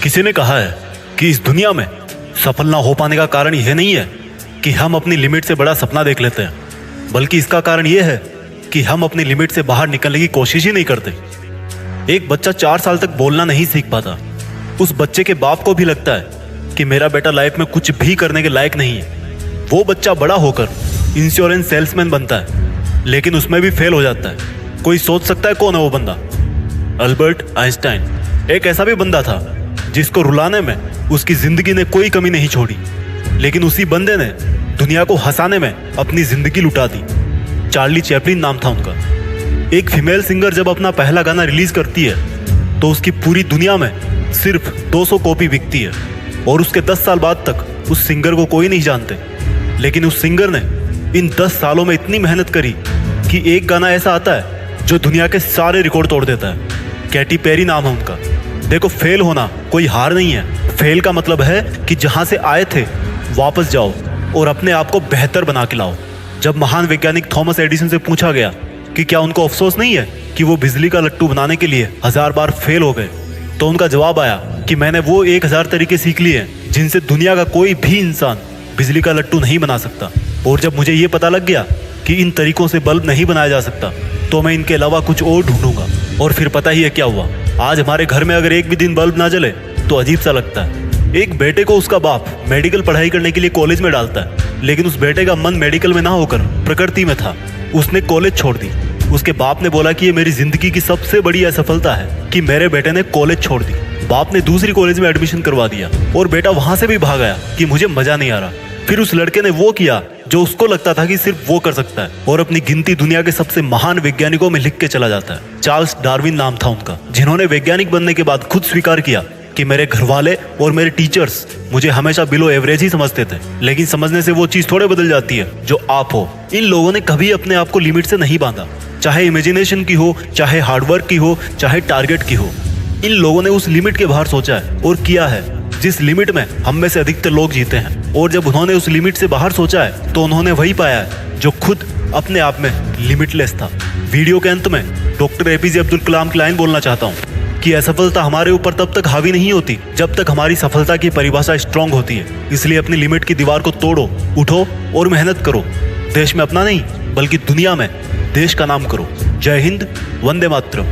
किसी ने कहा है कि इस दुनिया में सफल ना हो पाने का कारण यह नहीं है कि हम अपनी लिमिट से बड़ा सपना देख लेते हैं, बल्कि इसका कारण यह है कि हम अपनी लिमिट से बाहर निकलने की कोशिश ही नहीं करते। एक बच्चा 4 साल तक बोलना नहीं सीख पाता। उस बच्चे के बाप को भी लगता है कि मेरा बेटा लाइफ में कुछ भी करने के लायक नहीं है। वो बच्चा बड़ा होकर इंश्योरेंस सेल्समैन बनता है, लेकिन उसमें भी फेल हो जाता है। कोई सोच सकता है कौन है वो बंदा? अल्बर्ट आइंस्टाइन एक ऐसा भी बंदा था जिसको रुलाने में उसकी जिंदगी ने कोई कमी नहीं छोड़ी, लेकिन उसी बंदे ने दुनिया को हंसाने में अपनी जिंदगी लुटा दी। चार्ली चैपलिन नाम था उनका। एक फीमेल सिंगर जब अपना पहला गाना रिलीज करती है तो उसकी पूरी दुनिया में सिर्फ 200 कॉपी बिकती है और उसके 10 साल बाद तक उस सिंगर को कोई नहीं जानते। लेकिन उस सिंगर ने इन 10 सालों में इतनी मेहनत करी कि एक गाना ऐसा आता है जो दुनिया के सारे रिकॉर्ड तोड़ देता है। कैटी पेरी नाम है उनका। देखो, फेल होना कोई हार नहीं है। फेल का मतलब है कि जहां से आए थे वापस जाओ और अपने आप को बेहतर बना के लाओ। जब महान वैज्ञानिक थॉमस एडिसन से पूछा गया कि क्या उनको अफसोस नहीं है कि वो बिजली का लट्टू बनाने के लिए 1000 बार फेल हो गए, तो उनका जवाब आया कि मैंने वो 1000 तरीके सीख लिए हैं जिनसे दुनिया का कोई भी इंसान बिजली का लट्टू नहीं बना सकता। और जब मुझे ये पता लग गया कि इन तरीकों से बल्ब नहीं बनाया जा सकता, तो मैं इनके अलावा कुछ और ढूंढूंगा। और फिर पता ही है क्या हुआ। आज हमारे घर में अगर एक भी दिन बल्ब ना जले तो अजीब सा लगता है। एक बेटे को उसका बाप मेडिकल पढ़ाई करने के लिए कॉलेज में डालता है, लेकिन उस बेटे का मन मेडिकल में ना होकर प्रकृति में था। उसने कॉलेज छोड़ दी। उसके बाप ने बोला कि ये मेरी जिंदगी की सबसे बड़ी असफलता है कि मेरे बेटे ने कॉलेज छोड़ दी। बाप ने दूसरी कॉलेज में एडमिशन करवा दिया और बेटा वहां से भी भाग आया कि मुझे मजा नहीं आ रहा। फिर उस लड़के ने वो किया जो उसको लगता था कि सिर्फ वो कर सकता है और अपनी गिनती दुनिया के सबसे महान वैज्ञानिकों में लिख के चला जाता है। चार्ल्स डार्विन नाम था उनका, जिन्होंने वैज्ञानिक बनने के बाद खुद स्वीकार किया कि मेरे घर वाले और मेरे टीचर्स मुझे हमेशा बिलो एवरेज ही समझते थे। लेकिन समझने से वो चीज थोड़े बदल जाती है जो आप हो। इन लोगों ने कभी अपने आप को लिमिट से नहीं बांधा, चाहे इमेजिनेशन की हो, चाहे हार्डवर्क की हो, चाहे टारगेट की हो। इन लोगों ने उस लिमिट के बाहर सोचा है और किया है जिस लिमिट में हम में से अधिकतर लोग जीते हैं। और जब उन्होंने उस लिमिट से बाहर सोचा है तो उन्होंने वही पाया है जो खुद अपने आप में लिमिटलेस था। वीडियो के अंत में डॉक्टर एपीजे अब्दुल कलाम की लाइन बोलना चाहता हूँ कि असफलता हमारे ऊपर तब तक हावी नहीं होती जब तक हमारी सफलता की परिभाषा स्ट्रांग होती है। इसलिए अपनी लिमिट की दीवार को तोड़ो, उठो और मेहनत करो। देश में अपना नहीं बल्कि दुनिया में देश का नाम करो। जय हिंद, वंदे मातरम।